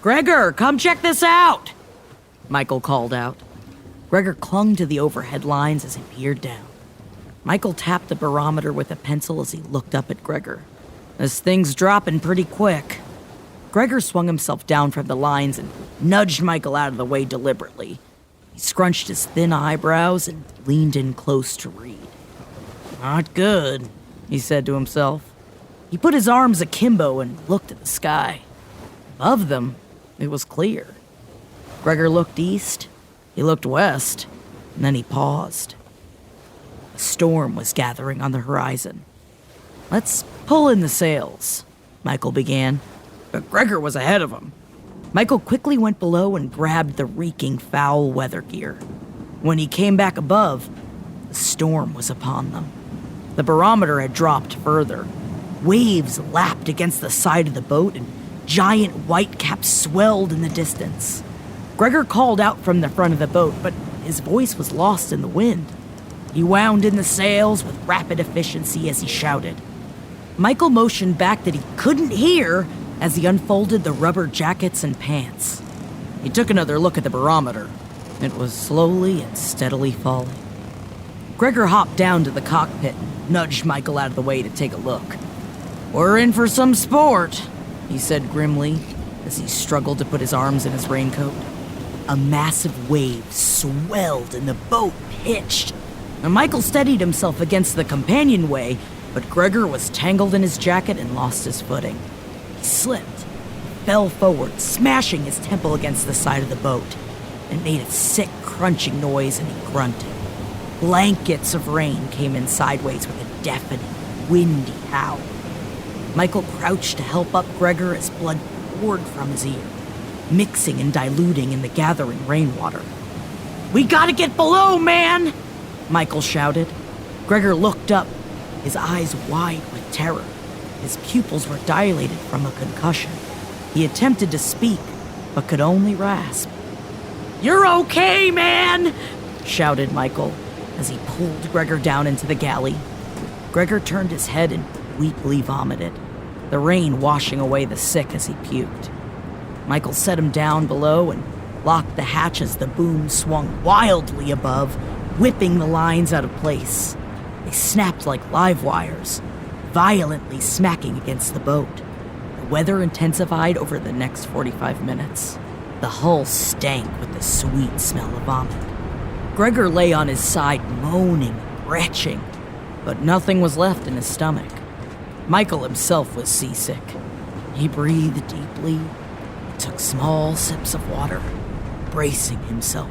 "Gregor, come check this out!" Michael called out. Gregor clung to the overhead lines as he peered down. Michael tapped the barometer with a pencil as he looked up at Gregor. "This thing's dropping pretty quick." Gregor swung himself down from the lines and nudged Michael out of the way deliberately. He scrunched his thin eyebrows and leaned in close to read. "Not good," he said to himself. He put his arms akimbo and looked at the sky. Above them, it was clear. Gregor looked east, he looked west, and then he paused. A storm was gathering on the horizon. "Let's pull in the sails," Michael began, but Gregor was ahead of him. Michael quickly went below and grabbed the reeking foul weather gear. When he came back above, the storm was upon them. The barometer had dropped further. Waves lapped against the side of the boat and giant whitecaps swelled in the distance. Gregor called out from the front of the boat, but his voice was lost in the wind. He wound in the sails with rapid efficiency as he shouted. Michael motioned back that he couldn't hear as he unfolded the rubber jackets and pants. He took another look at the barometer. It was slowly and steadily falling. Gregor hopped down to the cockpit and nudged Michael out of the way to take a look. "We're in for some sport," he said grimly as he struggled to put his arms in his raincoat. A massive wave swelled and the boat pitched. Now Michael steadied himself against the companionway, but Gregor was tangled in his jacket and lost his footing. He slipped, fell forward, smashing his temple against the side of the boat. It made a sick, crunching noise and he grunted. Blankets of rain came in sideways with a deafening, windy howl. Michael crouched to help up Gregor as blood poured from his ear, mixing and diluting in the gathering rainwater. "We gotta get below, man!" Michael shouted. Gregor looked up, his eyes wide with terror. His pupils were dilated from a concussion. He attempted to speak, but could only rasp. "You're okay, man!" shouted Michael as he pulled Gregor down into the galley. Gregor turned his head and weakly vomited, the rain washing away the sick as he puked. Michael set him down below and locked the hatch as the boom swung wildly above, whipping the lines out of place. They snapped like live wires, violently smacking against the boat. The weather intensified over the next 45 minutes. The hull stank with the sweet smell of vomit. Gregor lay on his side moaning, retching, but nothing was left in his stomach. Michael himself was seasick. He breathed deeply, took small sips of water, bracing himself.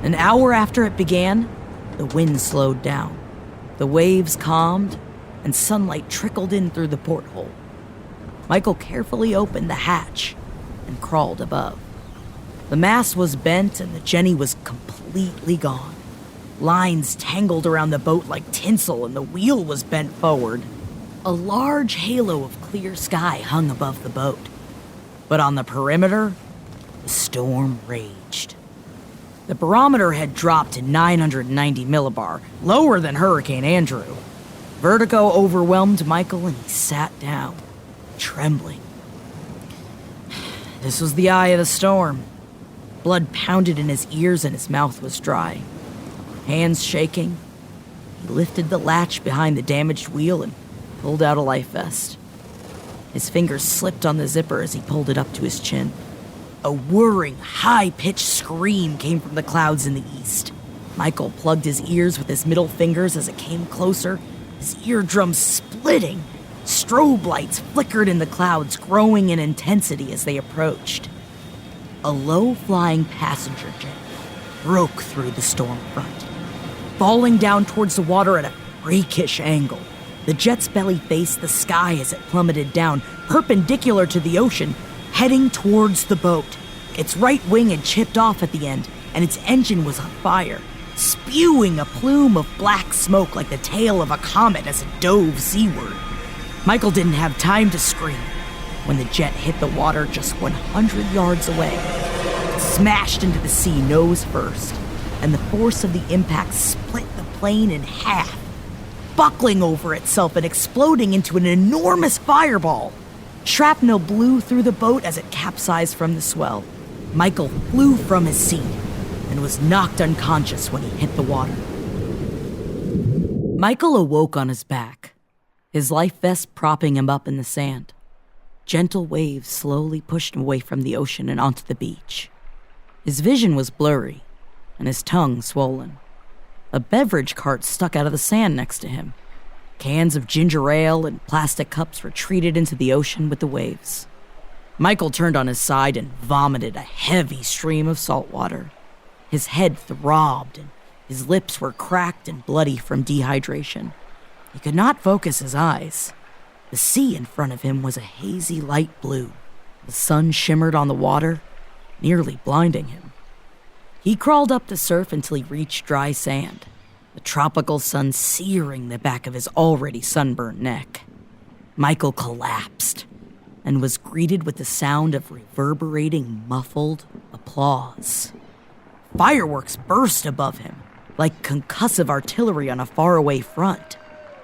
An hour after it began, the wind slowed down. The waves calmed, and sunlight trickled in through the porthole. Michael carefully opened the hatch and crawled above. The mast was bent and the jenny was completely gone. Lines tangled around the boat like tinsel and the wheel was bent forward. A large halo of clear sky hung above the boat. But on the perimeter, the storm raged. The barometer had dropped to 990 millibar, lower than Hurricane Andrew. Vertigo overwhelmed Michael and he sat down, trembling. This was the eye of the storm. Blood pounded in his ears and his mouth was dry. Hands shaking, he lifted the latch behind the damaged wheel and pulled out a life vest. His fingers slipped on the zipper as he pulled it up to his chin. A whirring, high-pitched scream came from the clouds in the east. Michael plugged his ears with his middle fingers as it came closer, his eardrums splitting. Strobe lights flickered in the clouds, growing in intensity as they approached. A low-flying passenger jet broke through the storm front, falling down towards the water at a freakish angle. The jet's belly faced the sky as it plummeted down, perpendicular to the ocean, heading towards the boat. Its right wing had chipped off at the end, and its engine was on fire, spewing a plume of black smoke like the tail of a comet as it dove seaward. Michael didn't have time to scream when the jet hit the water just 100 yards away. It smashed into the sea nose first, and the force of the impact split the plane in half, buckling over itself and exploding into an enormous fireball. Shrapnel blew through the boat as it capsized from the swell. Michael flew from his seat and was knocked unconscious when he hit the water. Michael awoke on his back, his life vest propping him up in the sand. Gentle waves slowly pushed him away from the ocean and onto the beach. His vision was blurry, and his tongue swollen. A beverage cart stuck out of the sand next to him. Cans of ginger ale and plastic cups retreated into the ocean with the waves. Michael turned on his side and vomited a heavy stream of salt water. His head throbbed, and his lips were cracked and bloody from dehydration. He could not focus his eyes. The sea in front of him was a hazy light blue. The sun shimmered on the water, nearly blinding him. He crawled up the surf until he reached dry sand, the tropical sun searing the back of his already sunburned neck. Michael collapsed and was greeted with the sound of reverberating, muffled applause. Fireworks burst above him, like concussive artillery on a faraway front.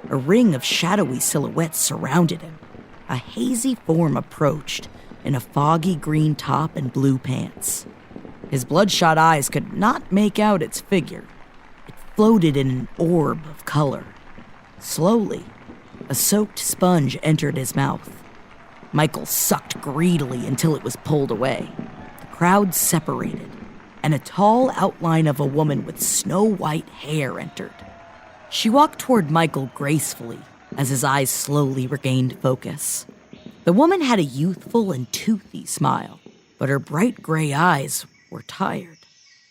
A ring of shadowy silhouettes surrounded him. A hazy form approached in a foggy green top and blue pants. His bloodshot eyes could not make out its figure. It floated in an orb of color. Slowly, a soaked sponge entered his mouth. Michael sucked greedily until it was pulled away. The crowd separated, and a tall outline of a woman with snow-white hair entered. She walked toward Michael gracefully as his eyes slowly regained focus. The woman had a youthful and toothy smile, but her bright gray eyes were tired.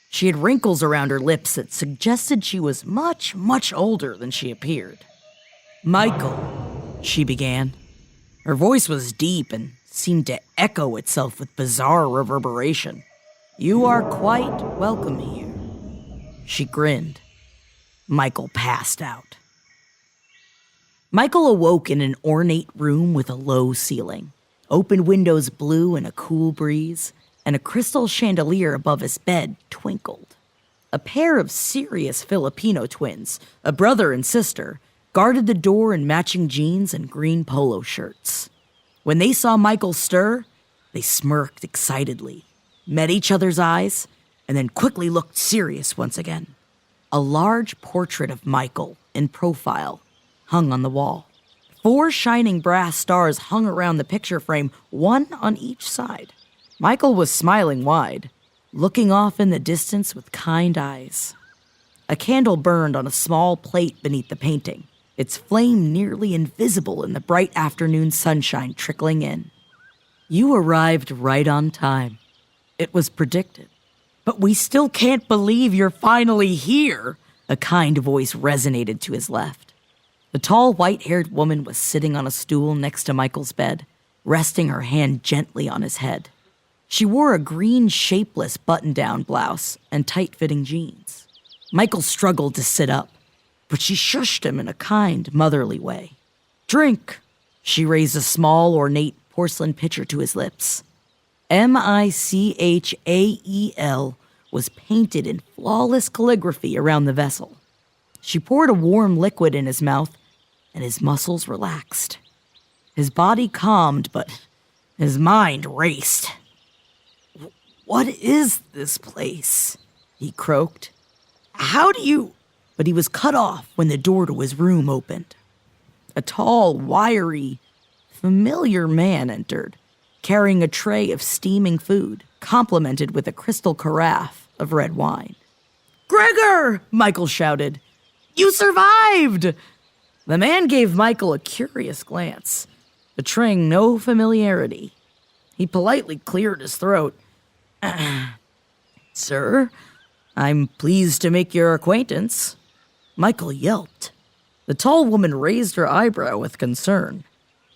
She had wrinkles around her lips that suggested she was much, much older than she appeared. "Michael," she began. Her voice was deep and seemed to echo itself with bizarre reverberation. "You are quite welcome here." She grinned. Michael passed out. Michael awoke in an ornate room with a low ceiling. Open windows blew in a cool breeze, and a crystal chandelier above his bed twinkled. A pair of serious Filipino twins, a brother and sister, guarded the door in matching jeans and green polo shirts. When they saw Michael stir, they smirked excitedly, met each other's eyes, and then quickly looked serious once again. A large portrait of Michael, in profile, hung on the wall. 4 shining brass stars hung around the picture frame, one on each side. Michael was smiling wide, looking off in the distance with kind eyes. A candle burned on a small plate beneath the painting, its flame nearly invisible in the bright afternoon sunshine trickling in. "You arrived right on time. It was predicted. But we still can't believe you're finally here," a kind voice resonated to his left. The tall, white-haired woman was sitting on a stool next to Michael's bed, resting her hand gently on his head. She wore a green, shapeless button-down blouse and tight-fitting jeans. Michael struggled to sit up, but she shushed him in a kind, motherly way. "Drink." She raised a small, ornate porcelain pitcher to his lips. Michael was painted in flawless calligraphy around the vessel. She poured a warm liquid in his mouth, and his muscles relaxed. His body calmed, but his mind raced. "What is this place?" he croaked. "How do you—" But he was cut off when the door to his room opened. A tall, wiry, familiar man entered, carrying a tray of steaming food, complemented with a crystal carafe of red wine. "Gregor!" Michael shouted. "You survived!" The man gave Michael a curious glance, betraying no familiarity. He politely cleared his throat. "Sir, I'm pleased to make your acquaintance." Michael yelped. The tall woman raised her eyebrow with concern.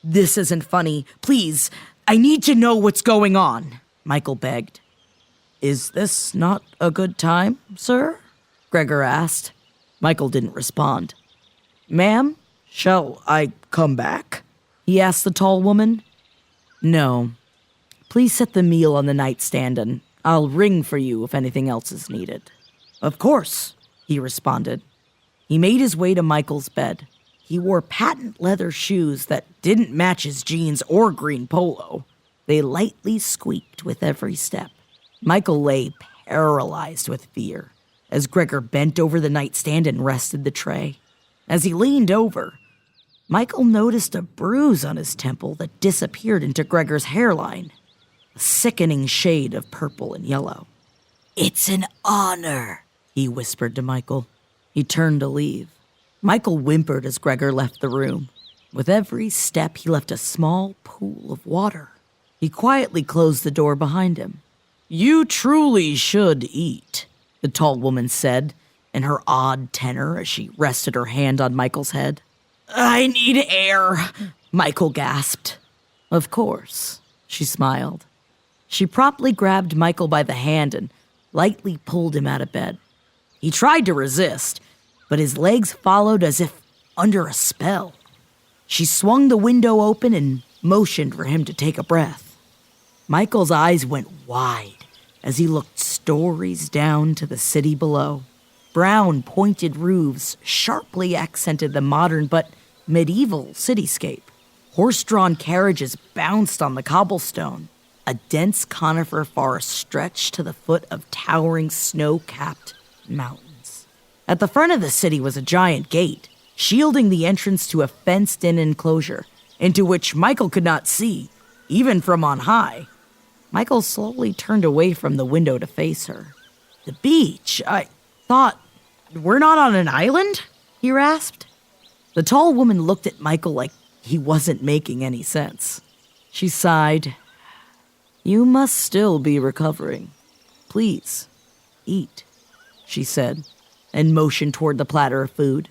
"This isn't funny. Please, I need to know what's going on," Michael begged. "Is this not a good time, sir?" Gregor asked. Michael didn't respond. "Ma'am, shall I come back?" he asked the tall woman. "No. Please set the meal on the nightstand and I'll ring for you if anything else is needed." "Of course," he responded. He made his way to Michael's bed. He wore patent leather shoes that didn't match his jeans or green polo. They lightly squeaked with every step. Michael lay paralyzed with fear as Gregor bent over the nightstand and rested the tray. As he leaned over, Michael noticed a bruise on his temple that disappeared into Gregor's hairline, a sickening shade of purple and yellow. "It's an honor," he whispered to Michael. He turned to leave. Michael whimpered as Gregor left the room. With every step, he left a small pool of water. He quietly closed the door behind him. "You truly should eat," the tall woman said in her odd tenor as she rested her hand on Michael's head. "I need air," Michael gasped. "Of course," she smiled. She promptly grabbed Michael by the hand and lightly pulled him out of bed. He tried to resist, but his legs followed as if under a spell. She swung the window open and motioned for him to take a breath. Michael's eyes went wide as he looked stories down to the city below. Brown, pointed roofs sharply accented the modern but medieval cityscape. Horse-drawn carriages bounced on the cobblestone. A dense conifer forest stretched to the foot of towering snow-capped mountains. At the front of the city was a giant gate, shielding the entrance to a fenced-in enclosure, into which Michael could not see, even from on high. Michael slowly turned away from the window to face her. "The beach? I thought, we're not on an island?" he rasped. The tall woman looked at Michael like he wasn't making any sense. She sighed. "You must still be recovering. Please, eat," she said, and motioned toward the platter of food.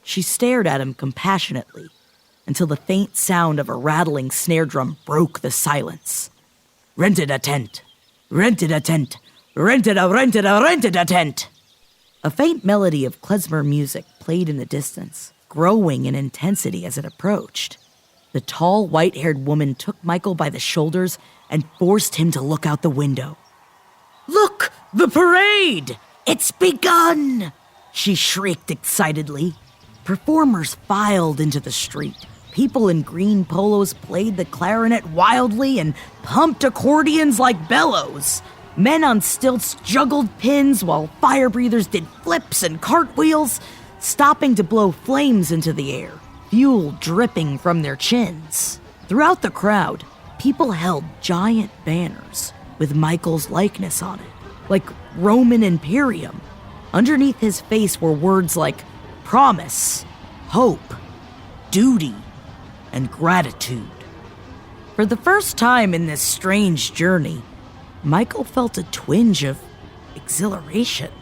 She stared at him compassionately until the faint sound of a rattling snare drum broke the silence. "Rented a tent, rented a tent, rented a tent." A faint melody of klezmer music played in the distance, growing in intensity as it approached. The tall, white-haired woman took Michael by the shoulders and forced him to look out the window. "Look, the parade! It's begun!" she shrieked excitedly. Performers filed into the street. People in green polos played the clarinet wildly and pumped accordions like bellows. Men on stilts juggled pins while fire breathers did flips and cartwheels, stopping to blow flames into the air, fuel dripping from their chins. Throughout the crowd, people held giant banners with Michael's likeness on it, like Roman Imperium. Underneath his face were words like promise, hope, duty, and gratitude. For the first time in this strange journey, Michael felt a twinge of exhilaration.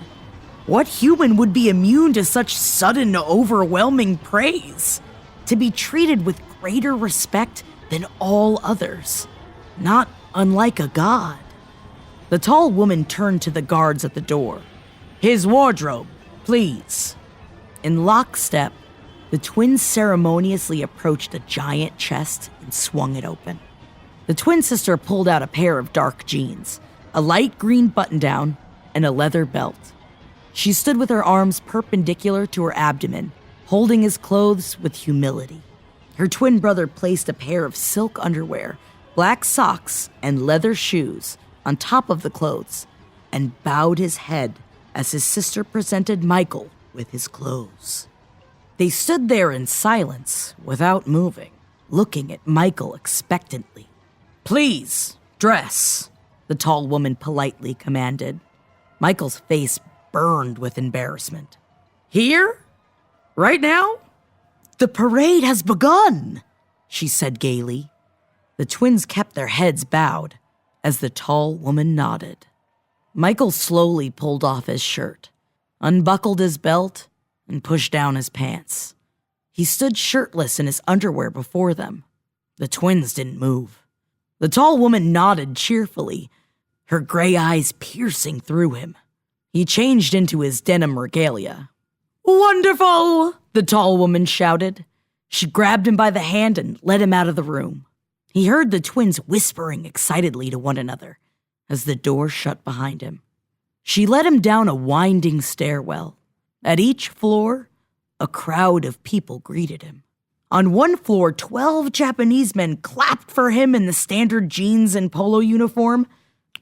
What human would be immune to such sudden, overwhelming praise? To be treated with greater respect than all others, not unlike a god. The tall woman turned to the guards at the door. "His wardrobe, please." In lockstep, the twins ceremoniously approached a giant chest and swung it open. The twin sister pulled out a pair of dark jeans, a light green button-down, and a leather belt. She stood with her arms perpendicular to her abdomen, holding his clothes with humility. Her twin brother placed a pair of silk underwear, black socks, and leather shoes on top of the clothes, and bowed his head as his sister presented Michael with his clothes. They stood there in silence, without moving, looking at Michael expectantly. "Please, dress," the tall woman politely commanded. Michael's face burned with embarrassment. "Here? Right now?" "The parade has begun," she said gaily. The twins kept their heads bowed as the tall woman nodded. Michael slowly pulled off his shirt, unbuckled his belt, and pushed down his pants. He stood shirtless in his underwear before them. The twins didn't move. The tall woman nodded cheerfully, her gray eyes piercing through him. He changed into his denim regalia. "Wonderful!" the tall woman shouted. She grabbed him by the hand and led him out of the room. He heard the twins whispering excitedly to one another as the door shut behind him. She led him down a winding stairwell. At each floor, A crowd of people greeted him. On one floor, 12 Japanese men clapped for him in the standard jeans and polo uniform.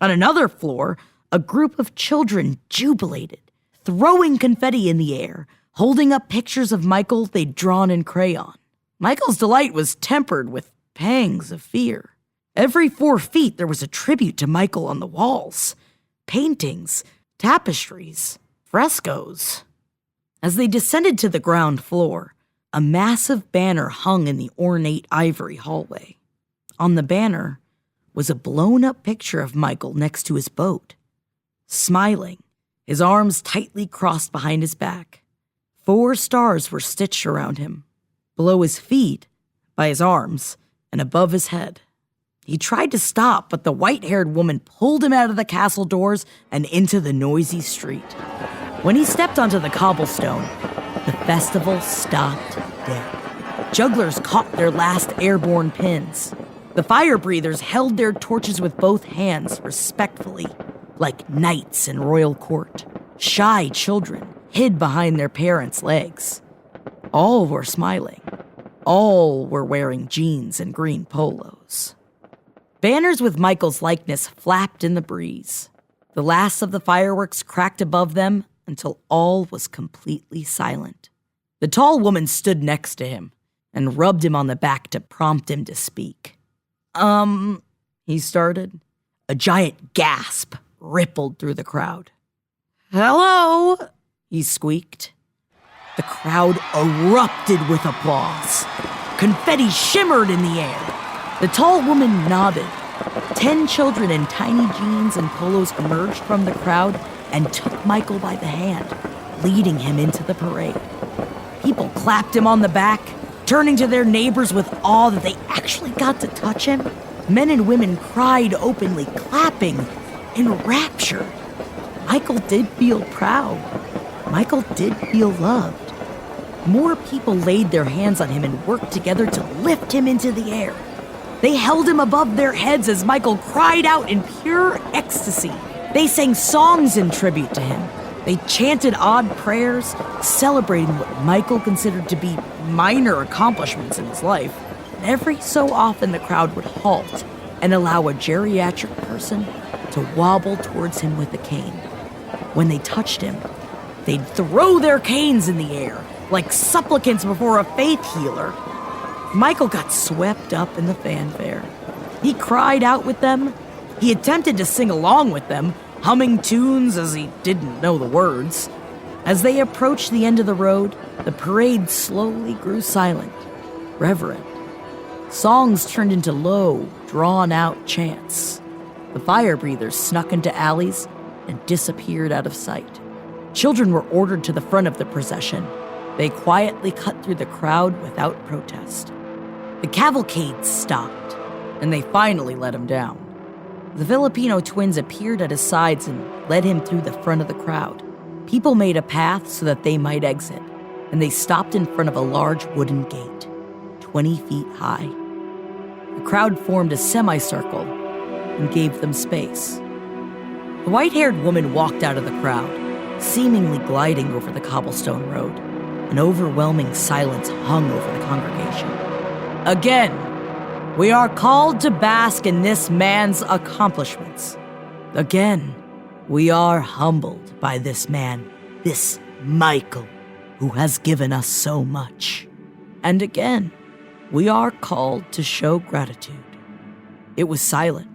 On another floor, a group of children jubilated, throwing confetti in the air, holding up pictures of Michael they'd drawn in crayon. Michael's delight was tempered with pangs of fear. Every 4 feet, there was a tribute to Michael on the walls. Paintings, tapestries, frescoes. As they descended to the ground floor, a massive banner hung in the ornate ivory hallway. On the banner was a blown-up picture of Michael next to his boat, smiling, his arms tightly crossed behind his back. 4 stars were stitched around him, below his feet, by his arms, and above his head. He tried to stop, but the white-haired woman pulled him out of the castle doors and into the noisy street. When he stepped onto the cobblestone, the festival stopped dead. Jugglers caught their last airborne pins. The fire breathers held their torches with both hands respectfully, like knights in royal court. Shy children hid behind their parents' legs. All were smiling. All were wearing jeans and green polos. Banners with Michael's likeness flapped in the breeze. The last of the fireworks cracked above them until all was completely silent. The tall woman stood next to him and rubbed him on the back to prompt him to speak. He started. A giant gasp rippled through the crowd. "Hello," he squeaked. The crowd erupted with applause. Confetti shimmered in the air. The tall woman nodded. 10 children in tiny jeans and polos emerged from the crowd and took Michael by the hand, leading him into the parade. People clapped him on the back, turning to their neighbors with awe that they actually got to touch him. Men and women cried openly, clapping, enraptured. Michael did feel proud. Michael did feel loved. More people laid their hands on him and worked together to lift him into the air. They held him above their heads as Michael cried out in pure ecstasy. They sang songs in tribute to him. They chanted odd prayers, celebrating what Michael considered to be minor accomplishments in his life. Every so often, the crowd would halt and allow a geriatric person to wobble towards him with a cane. When they touched him, they'd throw their canes in the air, like supplicants before a faith healer. Michael got swept up in the fanfare. He cried out with them. He attempted to sing along with them, humming tunes as he didn't know the words. As they approached the end of the road, the parade slowly grew silent, reverent. Songs turned into low, drawn-out chants. The fire breathers snuck into alleys and disappeared out of sight. Children were ordered to the front of the procession. They quietly cut through the crowd without protest. The cavalcade stopped, and they finally let him down. The Filipino twins appeared at his sides and led him through the front of the crowd. People made a path so that they might exit, and they stopped in front of a large wooden gate, 20 feet high. The crowd formed a semicircle and gave them space. The white-haired woman walked out of the crowd, seemingly gliding over the cobblestone road. An overwhelming silence hung over the congregation. Again, we are called to bask in this man's accomplishments. Again, we are humbled by this man, this Michael, who has given us so much. And again, we are called to show gratitude. It was silent.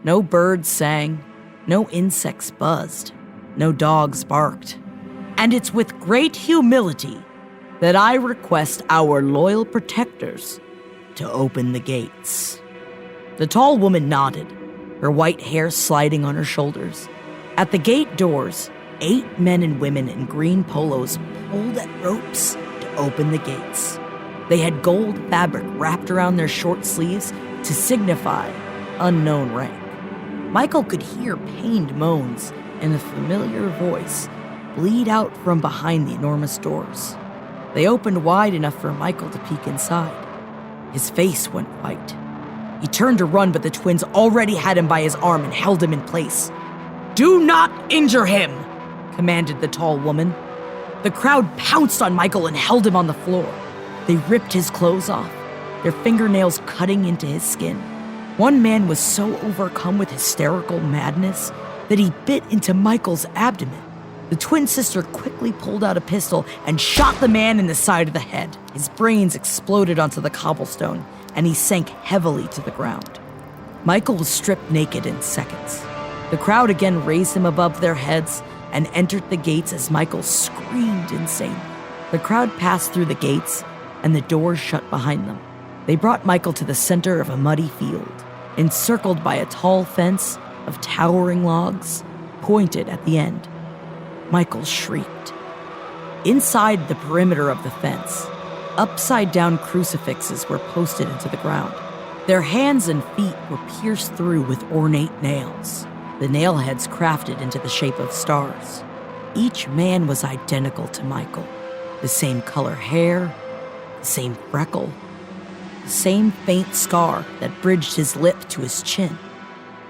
No birds sang, no insects buzzed, no dogs barked. And it's with great humility that I request our loyal protectors to open the gates. The tall woman nodded, her white hair sliding on her shoulders. At the gate doors, 8 men and women in green polos pulled at ropes to open the gates. They had gold fabric wrapped around their short sleeves to signify unknown rank. Michael could hear pained moans and a familiar voice bleed out from behind the enormous doors. They opened wide enough for Michael to peek inside. His face went white. He turned to run, but the twins already had him by his arm and held him in place. "Do not injure him," commanded the tall woman. The crowd pounced on Michael and held him on the floor. They ripped his clothes off, their fingernails cutting into his skin. One man was so overcome with hysterical madness that he bit into Michael's abdomen. The twin sister quickly pulled out a pistol and shot the man in the side of the head. His brains exploded onto the cobblestone, and he sank heavily to the ground. Michael was stripped naked in seconds. The crowd again raised him above their heads and entered the gates as Michael screamed insanely. The crowd passed through the gates, and the doors shut behind them. They brought Michael to the center of a muddy field, encircled by a tall fence of towering logs, pointed at the end. Michael shrieked. Inside the perimeter of the fence, upside-down crucifixes were posted into the ground. Their hands and feet were pierced through with ornate nails, the nail heads crafted into the shape of stars. Each man was identical to Michael. The same color hair, the same freckle, the same faint scar that bridged his lip to his chin.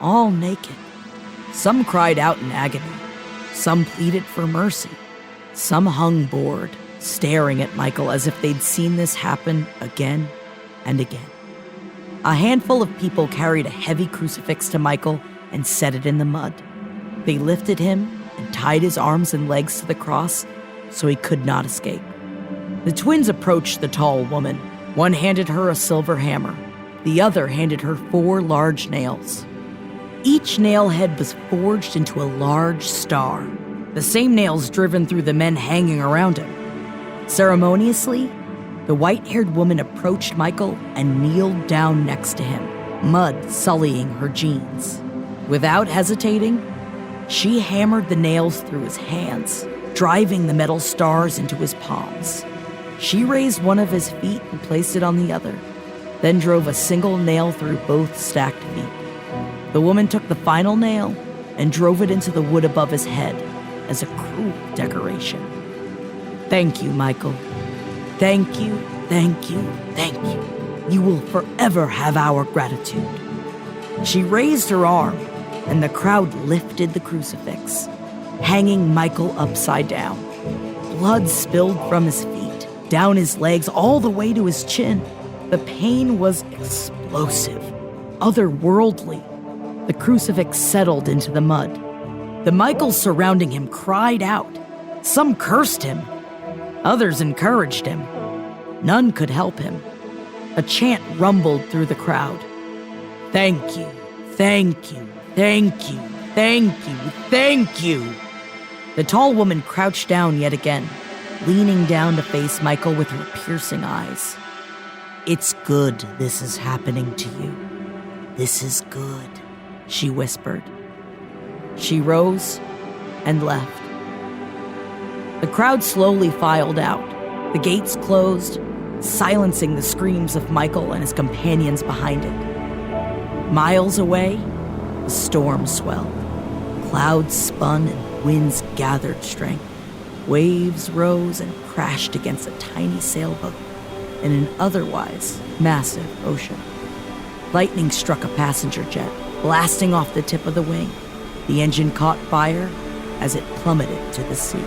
All naked. Some cried out in agony. Some pleaded for mercy. Some hung bored, staring at Michael as if they'd seen this happen again and again. A handful of people carried a heavy crucifix to Michael and set it in the mud. They lifted him and tied his arms and legs to the cross so he could not escape. The twins approached the tall woman. One handed her a silver hammer. The other handed her 4 large nails. Each nail head was forged into a large star, the same nails driven through the men hanging around him. Ceremoniously, the white-haired woman approached Michael and kneeled down next to him, mud sullying her jeans. Without hesitating, she hammered the nails through his hands, driving the metal stars into his palms. She raised one of his feet and placed it on the other, then drove a single nail through both stacked feet. The woman took the final nail and drove it into the wood above his head as a cruel decoration. Thank you, Michael. Thank you, thank you, thank you. You will forever have our gratitude. She raised her arm, and the crowd lifted the crucifix, hanging Michael upside down. Blood spilled from his feet, down his legs, all the way to his chin. The pain was explosive, otherworldly. The crucifix settled into the mud. The Michaels surrounding him cried out. Some cursed him. Others encouraged him. None could help him. A chant rumbled through the crowd. Thank you, thank you, thank you, thank you, thank you. The tall woman crouched down yet again, leaning down to face Michael with her piercing eyes. It's good this is happening to you. This is good, she whispered. She rose and left. The crowd slowly filed out. The gates closed, silencing the screams of Michael and his companions behind it. Miles away, the storm swelled. Clouds spun and winds gathered strength. Waves rose and crashed against a tiny sailboat in an otherwise massive ocean. Lightning struck a passenger jet, blasting off the tip of the wing. The engine caught fire as it plummeted to the sea.